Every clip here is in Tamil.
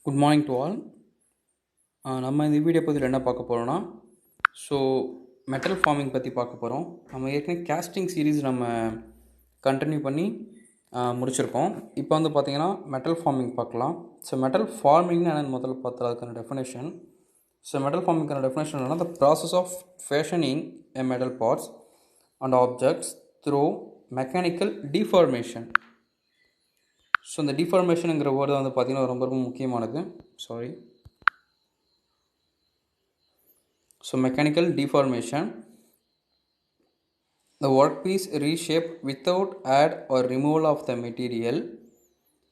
Good morning to all. நம்ம இந்த வீடியோ பற்றியில் என்ன பார்க்க போகிறோன்னா, ஸோ மெட்டல் ஃபார்மிங் பற்றி பார்க்க போகிறோம். நம்ம ஏற்கனவே கேஸ்டிங் சீரீஸ் நம்ம கண்டினியூ பண்ணி முடிச்சிருக்கோம். இப்போ வந்து பார்த்திங்கன்னா மெட்டல் ஃபார்மிங் பார்க்கலாம். ஸோ மெட்டல் ஃபார்மிங்னு என்னென்னு முதல்ல பார்த்தா அதுக்கான டெஃபினேஷன். ஸோ மெட்டல் ஃபார்மிங்கான டெஃபினேஷன் என்னன்னா, the process of fashioning a metal parts and objects through mechanical deformation. So இந்த டிஃபார்மேஷனுங்கிற வேர்டு வந்து பார்த்திங்கன்னா ரொம்ப ரொம்ப முக்கியமானது. So mechanical deformation, the workpiece reshaped without add or removal of the material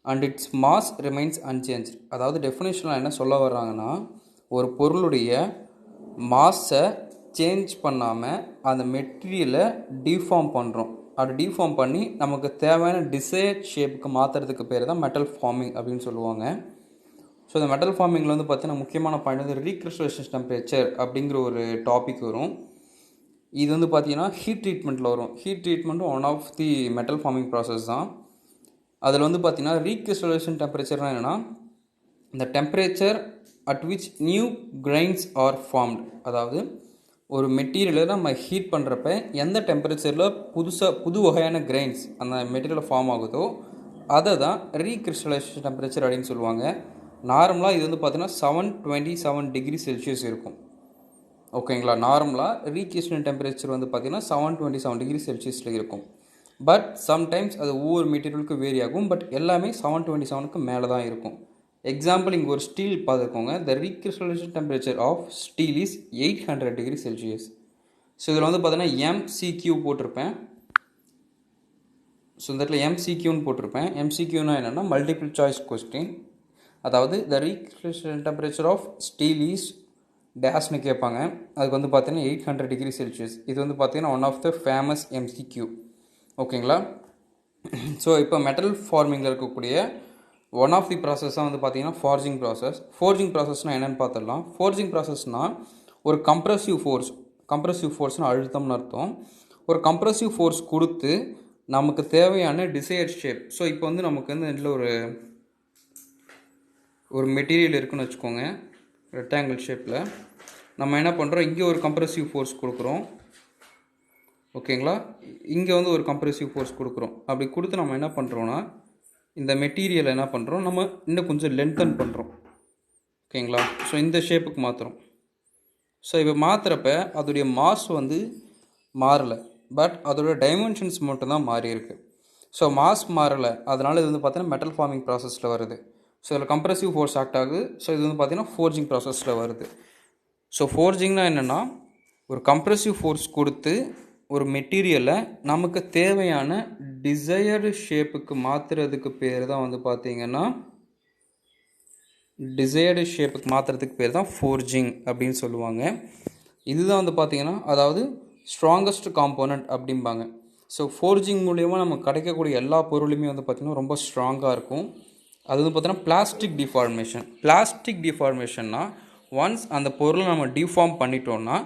and its mass remains unchanged. அதாவது டெஃபினேஷனில் என்ன சொல்ல வர்றாங்கன்னா, ஒரு பொருளுடைய மாஸை சேஞ்ச் பண்ணாமல் அந்த மெட்டீரியலை டிஃபார்ம் பண்ணுறோம். அப்படி டிஃபார்ம் பண்ணி நமக்கு தேவையான டிசைர்ட் ஷேப்புக்கு மாற்றுறதுக்கு பேர் தான் மெட்டல் ஃபார்மிங் அப்படின்னு சொல்லுவாங்க. ஸோ இந்த மெட்டல் ஃபார்மிங்கில் வந்து பார்த்தீங்கன்னா முக்கியமான பாயிண்ட் வந்து ரீக்ரிஸ்டலைசேஷன் டெம்பரேச்சர் அப்படிங்கிற ஒரு டாபிக் வரும். இது வந்து பார்த்தீங்கன்னா ஹீட் ட்ரீட்மெண்ட்டில் வரும். ஹீட் ட்ரீட்மெண்ட்டும் one of the metal forming process தான். அதில் வந்து பார்த்தீங்கன்னா ரீக்ரிஸ்டலைசேஷன் டெம்பரேச்சர்னால் என்னென்னா, இந்த temperature at which new grains are formed. அதாவது ஒரு மெட்டீரியலை நம்ம ஹீட் பண்ணுறப்ப எந்த டெம்பரேச்சரில் புது வகையான கிரைன்ஸ் அந்த மெட்டீரியலில் ஃபார்ம் ஆகுதோ அதை தான் ரீக்ரிஸ்டலைசேஷன் டெம்பரேச்சர் அப்படின்னு சொல்லுவாங்க. நார்மலாக இது வந்து பார்த்தீங்கன்னா 727 டிகிரி செல்சியஸ் இருக்கும். ஓகேங்களா, நார்மலாக ரீக்ரிஸ்டலைசேஷன் டெம்பரேச்சர் வந்து பார்த்தீங்கன்னா 727 டிகிரி செல்சியஸில் இருக்கும். பட் சம்டைம்ஸ் அது ஒவ்வொரு மெட்டீரியலுக்கும் வேரி ஆகும். பட் எல்லாமே 727க்கு மேலே தான் இருக்கும். எக்ஸாம்பிள் இங்கே ஒரு ஸ்டீல் பார்த்துக்கோங்க. The recrystallization temperature of steel is 800 degree Celsius. So இதில் வந்து பார்த்தீங்கன்னா எம்சிக்யூ போட்டிருப்பேன். ஸோ இந்த இடத்துல எம்சிக்யூன்னு போட்டிருப்பேன். எம்சிக்யூனா என்னென்னா மல்டிபிள் சாய்ஸ் கொஸ்டின். அதாவது த recrystallization temperature of steel is டேஷ்னு கேட்பாங்க. அதுக்கு வந்து பார்த்தீங்கன்னா 800 டிகிரி செல்சியஸ். இது வந்து பார்த்தீங்கன்னா one of the famous MCQ. ஓகேங்களா. ஸோ இப்போ மெட்டல் ஃபார்மிங்கில் இருக்கக்கூடிய ஒன் ஆஃப் தி ப்ராசஸ் தான் வந்து பார்த்தீங்கன்னா ஃபார்ஜிங் ப்ராசஸ். ஃபார்ஜிங் ப்ராசஸ்னால் என்னென்னு பார்த்துடலாம். ஃபார்ஜிங் ப்ராசஸ்னால் ஒரு கம்ப்ரஸிவ் ஃபோர்ஸ்னால் அழுத்தம்னு அர்த்தம். ஒரு கம்ப்ரஸிவ் ஃபோர்ஸ் கொடுத்து நமக்கு தேவையான டிசையர் ஷேப். ஸோ இப்போ வந்து நமக்கு வந்து இதில் ஒரு மெட்டீரியல் இருக்குன்னு வச்சுக்கோங்க, ரெக்டாங்கிள் ஷேப்பில். நம்ம என்ன பண்ணுறோம், இங்கே ஒரு கம்ப்ரஸிவ் ஃபோர்ஸ் கொடுக்குறோம். ஓகேங்களா, இங்கே வந்து ஒரு கம்ப்ரஸிவ் ஃபோர்ஸ் கொடுக்குறோம். அப்படி கொடுத்து நம்ம என்ன பண்ணுறோன்னா, இந்த மெட்டீரியலை என்ன பண்ணுறோம், நம்ம இன்னும் கொஞ்சம் லென்த்தன் பண்ணுறோம். ஓகேங்களா, ஸோ இந்த ஷேப்புக்கு மாற்றுறோம். ஸோ இப்போ மாற்றுறப்ப அதோடைய மாஸ் வந்து மாறலை, பட் அதோட டைமென்ஷன்ஸ் மட்டும்தான் மாறி இருக்கு. ஸோ மாஸ் மாறலை, அதனால் இது வந்து பார்த்தீங்கன்னா மெட்டல் ஃபார்மிங் ப்ராசஸில் வருது. ஸோ இதில் கம்ப்ரஸிவ் ஃபோர்ஸ் ஆக்ட் ஆகுது. ஸோ இது வந்து பார்த்திங்கன்னா ஃபோர்ஜிங் ப்ராசஸில் வருது. ஸோ ஃபோர்ஜிங்னா என்னென்னா, ஒரு கம்ப்ரஸிவ் ஃபோர்ஸ் கொடுத்து ஒரு மெட்டீரியலை நமக்கு தேவையான டிசையர்டு ஷேப்புக்கு மாற்றுறதுக்கு பேர் தான் வந்து பார்த்திங்கன்னா ஃபோர்ஜிங் அப்படின்னு சொல்லுவாங்க. இதுதான் வந்து பார்த்திங்கன்னா அதாவது ஸ்ட்ராங்கஸ்ட் காம்போனன்ட் அப்படிம்பாங்க. ஸோ ஃபோர்ஜிங் மூலயமா நமக்கு கிடைக்கக்கூடிய எல்லா பொருளுமே வந்து பார்த்திங்கன்னா ரொம்ப ஸ்ட்ராங்காக இருக்கும். அது வந்து பார்த்தீங்கன்னா பிளாஸ்டிக் டிஃபார்மேஷன்னா ஒன்ஸ் அந்த பொருளை நம்ம டிஃபார்ம் பண்ணிட்டோம்னா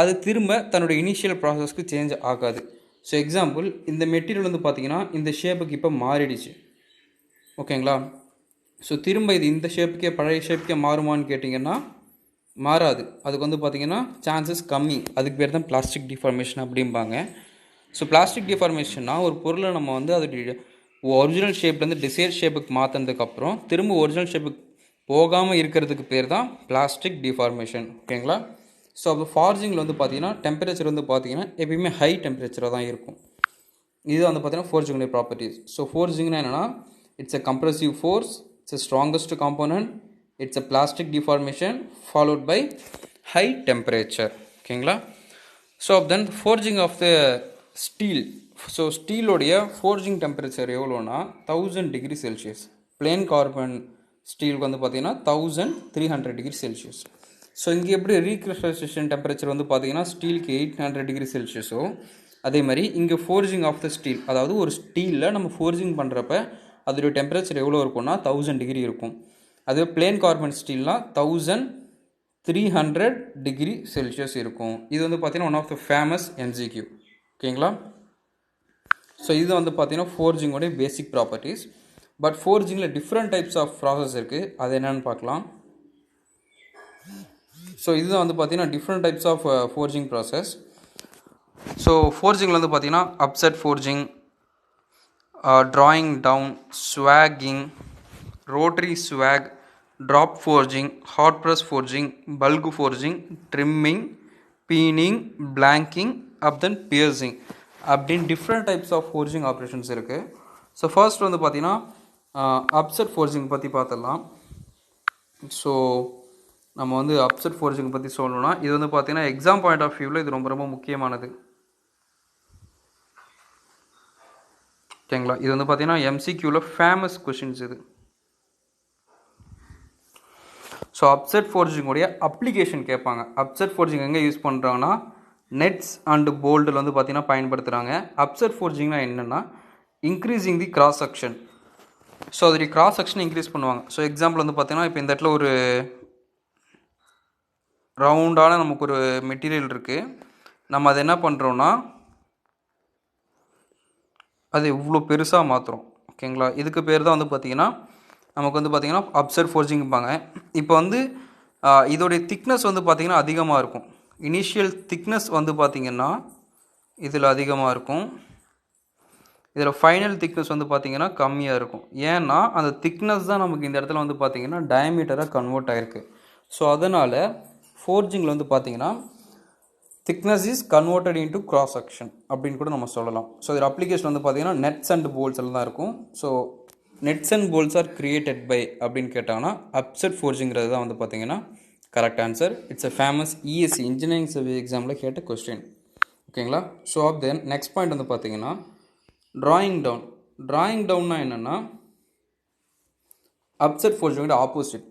அது திரும்ப தன்னுடைய இனிஷியல் ப்ராசஸ்க்கு சேஞ்ச் ஆகாது. ஸோ எக்ஸாம்பிள், இந்த மெட்டீரியல் வந்து பார்த்திங்கன்னா இந்த ஷேப்புக்கு இப்போ மாறிடுச்சு. ஓகேங்களா, ஸோ திரும்ப இது இந்த ஷேப்புக்கே பழைய ஷேப்புக்கே மாறுமான்னு கேட்டிங்கன்னா மாறாது. அதுக்கு வந்து பார்த்திங்கன்னா சான்சஸ் கம்மி. அதுக்கு பேர் தான் பிளாஸ்டிக் டிஃபார்மேஷன் அப்படிம்பாங்க. ஸோ பிளாஸ்டிக் டிஃபார்மேஷன்னா ஒரு பொருளை நம்ம வந்து அதோடைய ஒரிஜினல் ஷேப்லேருந்து டிசைர் ஷேப்புக்கு மாற்றினதுக்கப்புறம் திரும்ப ஒரிஜினல் ஷேப்புக்கு போகாமல் இருக்கிறதுக்கு பேர் தான் பிளாஸ்டிக் டிஃபார்மேஷன். ஓகேங்களா. ஸோ அப்போ ஃபார்ஜிங்கில் வந்து பார்த்தீங்கன்னா டெம்பரேச்சர் வந்து பார்த்தீங்கன்னா எப்பயுமே ஹை டெம்பரேச்சராக தான் இருக்கும். இது வந்து பார்த்தீங்கன்னா ஃபோர்ஜிங்குடைய ப்ராப்பர்ட்டிஸ். ஸோ ஃபோர்ஜிங்னா என்னென்னா, it's a compressive force, it's a strongest component, it's a plastic deformation followed by high temperature. ஓகேங்களா. So then forging of the steel. So ஸ்டீலோடைய ஃபோர்ஜிங் டெம்பரேச்சர் எவ்வளோனா 1000 டிகிரி செல்சியஸ். பிளேன் கார்பன் ஸ்டீலுக்கு வந்து பார்த்தீங்கன்னா 1300 டிகிரி செல்சியஸ். ஸோ இங்கே எப்படி ரீக்ரிஸ்டலைசேஷன் டெம்பரேச்சர் வந்து பார்த்தீங்கன்னா ஸ்டீலுக்கு 800 டிகிரி செல்சியஸோ அதே மாதிரி இங்கே ஃபோர்ஜிங் ஆஃப் த ஸ்டீல், அதாவது ஒரு ஸ்டீலில் நம்ம ஃபோர்ஜிங் பண்ணுறப்ப அதோடைய டெம்பரேச்சர் எவ்வளோ இருக்கும்னா 1000 டிகிரி இருக்கும். அதுவே பிளேன் கார்பன் ஸ்டீல்னால் 1300 டிகிரி செல்சியஸ் இருக்கும். இது வந்து பார்த்தீங்கன்னா one of the famous MCQ. ஓகேங்களா. ஸோ இது வந்து பார்த்தீங்கன்னா ஃபோர்ஜிங்கோடைய பேசிக் ப்ராப்பர்ட்டிஸ். பட் ஃபோர்ஜிங்கில் டிஃப்ரெண்ட் டைப்ஸ் ஆஃப் ப்ராசஸ் இருக்குது, அது என்னென்னு பார்க்கலாம். ஸோ இதுதான் வந்து பார்த்தீங்கன்னா different types of forging process. So ஃபோர்ஜிங்கில் வந்து பார்த்தீங்கன்னா upset forging, drawing down, swagging, rotary swag, drop forging, hot press forging, bulk forging, trimming, peening, blanking, then piercing அப்படின்னு different types of forging operations இருக்குது. ஸோ ஃபர்ஸ்ட் வந்து பார்த்தீங்கன்னா அப்செட் ஃபோர்ஜிங் பற்றி பார்த்துடலாம். ஸோ நம்ம வந்து அப்செட் ஃபோர்ஜிங் பற்றி சொல்லணும்னா இது வந்து பார்த்தீங்கன்னா எக்ஸாம் பாயிண்ட் ஆஃப் வியூவில் இது ரொம்ப ரொம்ப முக்கியமானது. ஓகேங்களா, இது வந்து பார்த்தீங்கன்னா எம்சிக்யூவில் ஃபேமஸ் கொஷின்ஸ் இது. ஸோ அப்செட் ஃபோர்ஜிங்குடைய அப்ளிகேஷன் கேட்பாங்க. அப்செட் ஃபோர்ஜிங் எங்கே யூஸ் பண்ணுறாங்கன்னா நெட்ஸ் அண்டு போல்டில் வந்து பார்த்தீங்கன்னா பயன்படுத்துகிறாங்க. அப்செட் ஃபோர்ஜிங்னா என்னென்னா இன்க்ரீஸிங் தி கிராஸ் செக்ஷன். ஸோ அதோடைய கிராஸ் செக்ஷன் இன்க்ரீஸ் பண்ணுவாங்க. ஸோ எக்ஸாம்பிள் வந்து பார்த்தீங்கன்னா இப்போ இந்த இடத்துல ஒரு ரவுண்டான நமக்கு ஒரு மெட்டீரியல் இருக்குது, நம்ம அதை என்ன பண்ணுறோன்னா அது இவ்வளோ பெருசாக மாற்றுறோம். ஓகேங்களா, இதுக்கு பேர் தான் வந்து பார்த்திங்கன்னா நமக்கு வந்து பார்த்திங்கன்னா அப்செட் ஃபோர்ஜிங்பாங்க. இப்போ வந்து இதோடைய திக்னஸ் வந்து பார்த்திங்கன்னா அதிகமாக இருக்கும். இனிஷியல் திக்னஸ் வந்து பார்த்திங்கன்னா இதில் அதிகமாக இருக்கும், இதில் ஃபைனல் திக்னஸ் வந்து பார்த்திங்கன்னா கம்மியாக இருக்கும். ஏன்னா அந்த திக்னஸ் தான் நமக்கு இந்த இடத்துல வந்து பார்த்திங்கன்னா டயமீட்டராக கன்வெர்ட் ஆகிருக்கு. ஸோ அதனால் ஃபோர்ஜிங்கில் வந்து பார்த்திங்கன்னா thickness is converted into cross section அப்படின்னு கூட நம்ம சொல்லலாம். ஸோ இதில் அப்ளிகேஷன் வந்து பார்த்திங்கன்னா நெட்ஸ் அண்ட் போல்ஸ் எல்லாம் தான் இருக்கும். So nuts and bolts are created by அப்படின்னு கேட்டாங்கன்னா அப்செட் ஃபோர்ஜிங்கிறது தான் வந்து பார்த்திங்கன்னா correct answer. It's a famous ESC engineering service எக்ஸாமில் கேட்ட கொஸ்டின். ஓகேங்களா, ஸோ தென் நெக்ஸ்ட் பாயிண்ட் வந்து பார்த்திங்கன்னா ட்ராயிங் டவுன். ட்ராயிங் டவுன்னா என்னென்னா அப்செட் ஃபோர்ஜிங்கோட ஆப்போசிட்.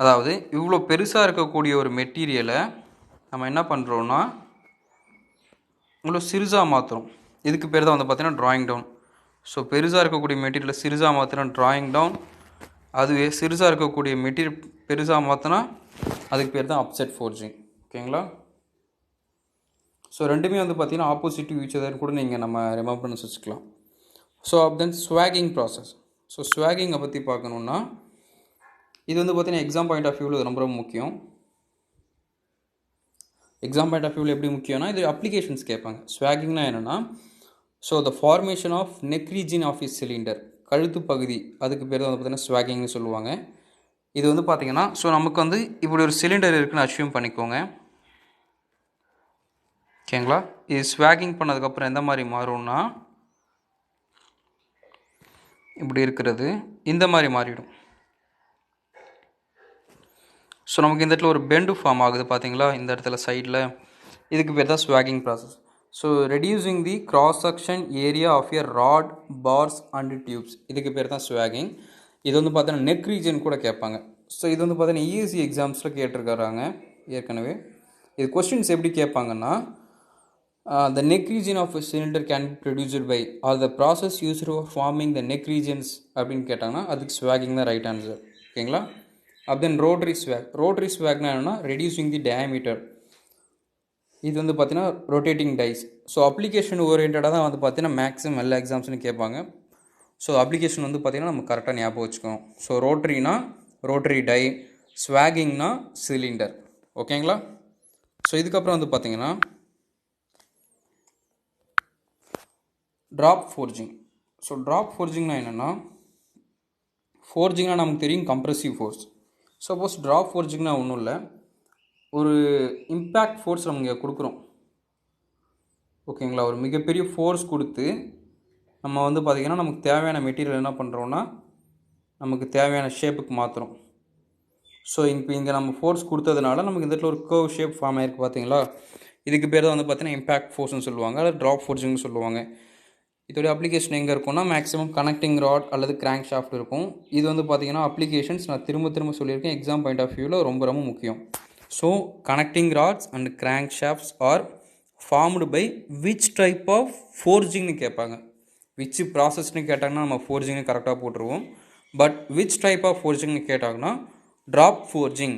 அதாவது இவ்வளோ பெருசாக இருக்கக்கூடிய ஒரு மெட்டீரியலை நம்ம என்ன பண்ணுறோன்னா இவ்வளோ சிறுசாக மாற்றுறோம். இதுக்கு பேர் தான் வந்து பார்த்திங்கன்னா ட்ராயிங் டவுன். ஸோ பெருசாக இருக்கக்கூடிய மெட்டீரியலை சிறுசாக மாற்றினா ட்ராயிங் டவுன், அதுவே சிறுசாக இருக்கக்கூடிய மெட்டீரியல் பெருசாக மாற்றினா அதுக்கு பேர் தான் அப்செட் ஃபோர்ஜிங். ஓகேங்களா, ஸோ ரெண்டுமே வந்து பார்த்திங்கன்னா ஆப்போசிட் ஈச் அதர் கூட நீங்கள் நம்ம ரிமெம்பர் பண்ணி வச்சுக்கலாம். ஸோ தென் ஸ்வாகிங் ப்ராசஸ். ஸோ ஸ்வாகிங்கை பற்றி பார்க்கணுன்னா இது வந்து பார்த்திங்கன்னா எக்ஸாம் பாயிண்ட் ஆஃப் வியூவில் ரொம்ப ரொம்ப முக்கியம். எக்ஸாம் பாயிண்ட் ஆஃப் வியூவில் எப்படி முக்கியம்னா இது அப்ளிகேஷன்ஸ் கேட்பாங்க. ஸ்வாகிங்னா என்னென்னா so the formation of neck region of is cylinder, கழுத்து பகுதி, அதுக்கு பேர் தான் வந்து பார்த்திங்கன்னா ஸ்வாகிங்னு சொல்லுவாங்க. இது வந்து பார்த்திங்கன்னா ஸோ நமக்கு வந்து இப்படி ஒரு சிலிண்டர் இருக்குன்னு அஷ்யூம் பண்ணிக்கோங்க. ஓகேங்களா, இது ஸ்வாகிங் பண்ணதுக்கப்புறம் எந்த மாதிரி மாறும்னா இப்படி இருக்கிறது இந்த மாதிரி மாறிடும். ஸோ நமக்கு இந்த இடத்துல ஒரு பெண்டு ஃபார்ம் ஆகுது பார்த்தீங்களா இந்த இடத்துல சைடில், இதுக்கு பேர் தான் ஸ்வாகிங் process. So reducing the cross section area of a rod, bars and tubes, இதுக்கு பேர் தான் ஸ்வாகிங். இது வந்து பார்த்தீங்கன்னா நெக் ரீஜன் கூட கேட்பாங்க. ஸோ இது வந்து பார்த்தீங்கன்னா இஎஸ்சி எக்ஸாம்ஸில் கேட்டிருக்காங்க ஏற்கனவே. இது கொஸ்டின்ஸ் எப்படி கேட்பாங்கன்னா the neck region of a cylinder can be produced by or the process used for forming the neck regions அப்படின்னு கேட்டாங்கன்னா அதுக்கு ஸ்வாகிங் தான் ரைட் ஆன்சர். ஓகேங்களா, தென் ரோட்டரி ஸ்வாக். ரோட்டரி ஸ்வாக்னா என்னென்னா ரெடியூசிங் தி டயாமீட்டர். இது வந்து பார்த்தீங்கன்னா ரொட்டேட்டிங் டைஸ். ஸோ அப்ளிகேஷன் ஓரியன்டாக தான் வந்து பார்த்தீங்கன்னா மேக்ஸிமம் எல்லா எக்ஸாம்ஸ்னு கேட்பாங்க. ஸோ அப்ளிகேஷன் வந்து பார்த்தீங்கன்னா நம்ம கரெக்டாக ஞாபகம் வச்சுக்கணும். ஸோ ரோட்டரினா ரோட்டரி டை, ஸ்வாகிங்னா சிலிண்டர். ஓகேங்களா, ஸோ இதுக்கப்புறம் வந்து பார்த்தீங்கன்னா ட்ராப் ஃபோர்ஜிங். ஸோ ட்ராப் ஃபோர்ஜிங்னா என்னென்னா ஃபோர்ஜிங்னா நமக்கு தெரியும் கம்ப்ரெசிவ் ஃபோர்ஸ். சப்போஸ் ட்ராப் ஃபோர்ஜிங்னா ஒன்றும் இல்லை, ஒரு இம்பேக்ட் ஃபோர்ஸ் நம்ம இங்கே கொடுக்குறோம். ஓகேங்களா, ஒரு மிகப்பெரிய ஃபோர்ஸ் கொடுத்து நம்ம வந்து பார்த்திங்கன்னா நமக்கு தேவையான மெட்டீரியல் என்ன பண்ணுறோன்னா நமக்கு தேவையான ஷேப்புக்கு மாற்றுறோம். ஸோ இப்போ இங்கே நம்ம ஃபோர்ஸ் கொடுத்ததுனால நமக்கு இந்த இடத்துல ஒரு கர்வ் ஷேப் ஃபார்ம் ஆகிருக்கு பார்த்தீங்களா, இதுக்கு பேர் தான் வந்து பார்த்திங்கன்னா இம்பேக்ட் ஃபோர்ஸ்னு சொல்லுவாங்க, அல்லது ட்ராப் ஃபோர்ஜிங்னு சொல்லுவாங்க. இதோடைய அப்ளிகேஷன் எங்கே இருக்கும்னா மேக்ஸிமம் கனெக்டிங் ராட் அல்லது கிராங்க் ஷாஃப்ட் இருக்கும். இது வந்து பார்த்திங்கன்னா அப்ளிகேஷன்ஸ் நான் திரும்ப சொல்லியிருக்கேன் எக்ஸாம் பாயிண்ட் ஆஃப் வியூவில் ரொம்ப ரொம்ப முக்கியம். So connecting rods and crank shafts are formed by which type of ஃபோர்ஜிங்னு கேட்பாங்க. விச் ப்ராசஸ்னு கேட்டாங்கன்னா நம்ம ஃபோர்ஜிங்னு கரெக்டாக போட்டுருவோம். பட் விச் டைப் ஆஃப் ஃபோர்ஜிங்னு கேட்டாங்கன்னா ட்ராப் ஃபோர்ஜிங்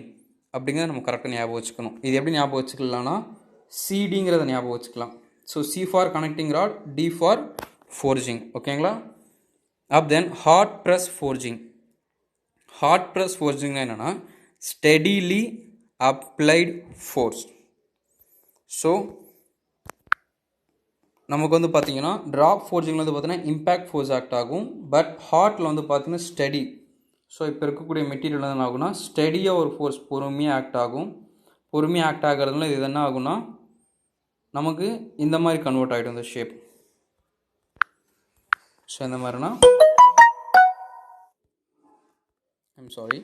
அப்படிங்கிறத நம்ம கரெக்டாக ஞாபகம் வச்சுக்கணும். இது எப்படி ஞாபகம் வச்சுக்கலாம்னா சிடிங்கிறத ஞாபகம் வச்சுக்கலாம். So C for connecting rod, D for forging. ஓகேங்களா, then hot press forging. Hot press ஃபோர்ஜிங்னா என்னென்னா ஸ்டெடிலி அப்ளைட் ஃபோர்ஸ். ஸோ நமக்கு வந்து பார்த்திங்கன்னா ட்ராப் ஃபோர்ஜிங்கில் வந்து பார்த்திங்கன்னா இம்பேக்ட் ஃபோர்ஸ் ஆக்ட் ஆகும். பட் ஹாட்டில் வந்து பார்த்திங்கன்னா ஸ்டடி. ஸோ இப்போ இருக்கக்கூடிய மெட்டீரியல் என்ன ஆகும்னா ஸ்டடியாக ஒரு ஃபோர்ஸ் பொறுமையாக ஆக்ட் ஆகும். பொறுமையாக ஆக்ட் ஆகிறதுனால இது என்ன ஆகும்னா நமக்கு இந்த மாதிரி கன்வெர்ட் ஆகிடும் இந்த ஷேப். ஸோ இந்த மாதிரினா சாரி.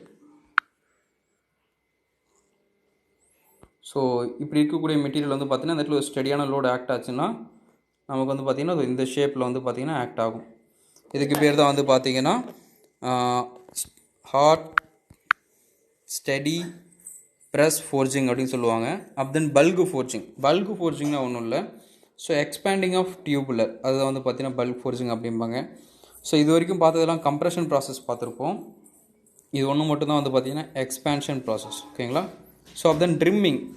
ஸோ இப்படி இருக்கக்கூடிய மெட்டீரியல் வந்து பார்த்திங்கன்னா இந்த இடத்துல ஒரு ஸ்டடியான லோடு ஆக்ட் ஆச்சுன்னா நமக்கு வந்து பார்த்திங்கன்னா இந்த ஷேப்பில் வந்து பார்த்திங்கன்னா ஆக்ட் ஆகும். இதுக்கு பேர் தான் வந்து பார்த்திங்கன்னா ஹாட் ஸ்டடி ப்ரெஸ் ஃபோர்ஜிங் அப்படின்னு சொல்லுவாங்க. தென் பல்கு ஃபோர்ஜிங். பல்கு ஃபோர்ஜிங்னா ஒன்றும் இல்லை. ஸோ எக்ஸ்பேண்டிங் ஆஃப் டியூபுலர் அதை வந்து பார்த்திங்கன்னா பல்க் ஃபோர்ஜிங் அப்படிம்பாங்க. ஸோ இது வரைக்கும் பார்த்ததெல்லாம் கம்ப்ரெஷன் ப்ராசஸ் பார்த்துருப்போம். இது ஒன்று மட்டும்தான் வந்து பார்த்திங்கன்னா எக்ஸ்பேன்ஷன் ப்ராசஸ். ஓகேங்களா. ஸோ தென்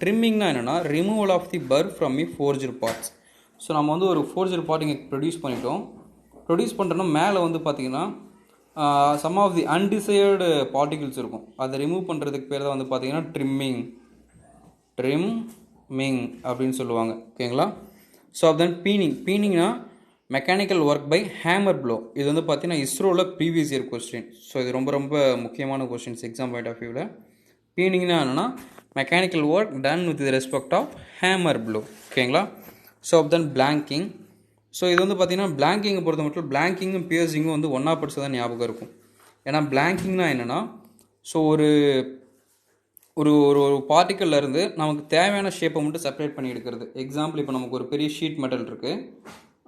ட்ரிம்மிங்னா என்னென்னா removal of the burr from the forged parts. So நம்ம வந்து ஒரு ஃபோர்ஜர் பார்ட் இங்கே ப்ரொடியூஸ் பண்ணிட்டோம். ப்ரொடியூஸ் பண்ணுறோன்னா மேலே வந்து பார்த்திங்கன்னா some of the undesired particles இருக்கும். அதை ரிமூவ் பண்ணுறதுக்கு பேர் தான் வந்து பார்த்திங்கன்னா ட்ரிம்மிங் அப்படின்னு சொல்லுவாங்க. ஓகேங்களா. ஸோ தென் பீனிங்னா mechanical work by hammer blow. இது வந்து பார்த்திங்கன்னா இஸ்ரோவில் ப்ரீவியஸ் இயர் கொஸ்டின். ஸோ இது ரொம்ப ரொம்ப முக்கியமான கொஸ்டின்ஸ் எக்ஸாம் பாயிண்ட் ஆஃப் வியூவில். பீனிங்னா என்னென்னா mechanical work done with respect of hammer blow. ஓகேங்களா. So then blanking. ஸோ இது வந்து பார்த்திங்கன்னா பிளாங்கிங்கை பொறுத்த மட்டும் பிளாங்கிங்கும் பியர்சிங்கும் வந்து ஒன்றா படிச்சு தான் ஞாபகம் இருக்கும். ஏன்னா பிளாங்கிங்னா என்னென்னா ஸோ ஒரு ஒரு ஒரு பார்ட்டிக்கல்லேருந்து நமக்கு தேவையான ஷேப்பை மட்டும் செப்பரேட் பண்ணி எடுக்கிறது. எக்ஸாம்பிள் இப்போ நமக்கு ஒரு பெரிய ஷீட் மெட்டல் இருக்குது.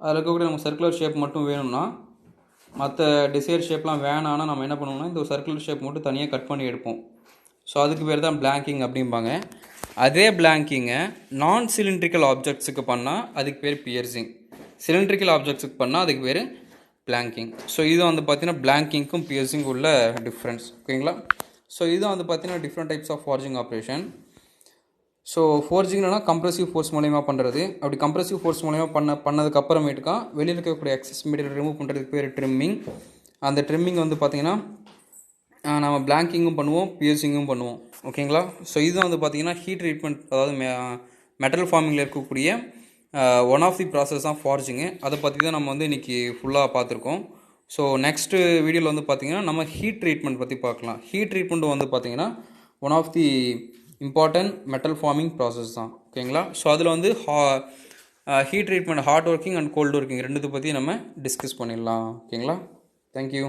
அதில் இருக்கக்கூடிய நமக்கு சர்க்குலர் ஷேப் மட்டும் வேணும்னா மற்ற டிசைர் ஷேப்லாம் வேணான்னா நம்ம என்ன பண்ணுவோம்னா இந்த ஒரு சர்க்குலர் ஷேப் மட்டும் தனியாக கட் பண்ணி எடுப்போம். ஸோ அதுக்கு பேர் தான் பிளாங்கிங் அப்படிம்பாங்க. அதே பிளாங்கிங்கை நான் சிலிண்ட்ரிக்கல் ஆப்ஜெக்ட்ஸுக்கு பண்ணால் அதுக்கு பேர் பியர்சிங். சிலிண்ட்ரிக்கல் ஆப்ஜெக்ட்ஸுக்கு பண்ணால் அதுக்கு பேர் பிளாங்கிங். ஸோ இது வந்து பார்த்திங்கன்னா பிளாங்கிங்க்கும் பியர்சிங் உள்ள டிஃப்ரென்ஸ். ஓகேங்களா. ஸோ இதுதான் வந்து பார்த்திங்கன்னா different types of forging operation. So ஃபோர்ஜிங்னா கம்ப்ரெசிவ் ஃபோர்ஸ் மூலயமா பண்ணுறது. அப்படி கம்ப்ரெசிவ் ஃபோர்ஸ் மூலயமா பண்ணதுக்கு அப்புறமேட்டுக்கா வெளியில் இருக்கக்கூடிய எக்ஸஸ் மெட்டீரியல் ரிமூவ் பண்ணுறதுக்கு பேர் ட்ரிம்மிங். அந்த ட்ரிம்மிங் வந்து பார்த்திங்கன்னா நம்ம பிளாங்கிங்கும் பண்ணுவோம், பியர்சிங்கும் பண்ணுவோம். ஓகேங்களா. ஸோ இதுதான் வந்து பார்த்திங்கன்னா ஹீட் ட்ரீட்மெண்ட், அதாவது மெட்டல் ஃபார்மிங்கில் இருக்கக்கூடிய ஒன் ஆஃப் தி ப்ராசஸ் தான் ஃபார்ஜிங்கு. அதை பற்றி தான் நம்ம வந்து இன்றைக்கி ஃபுல்லாக பார்த்துருக்கோம். ஸோ நெக்ஸ்ட்டு வீடியோவில் வந்து பார்த்திங்கன்னா நம்ம ஹீட் ட்ரீட்மெண்ட் பற்றி பார்க்கலாம். ஹீட் ட்ரீட்மெண்ட்டு வந்து பார்த்திங்கன்னா one of the important metal forming process தான். ஓகேங்களா. ஸோ அதில் வந்து heat treatment hot working and cold working ரெண்டுத்தை பற்றி நம்ம டிஸ்கஸ் பண்ணிடலாம். ஓகேங்களா. தேங்க்யூ.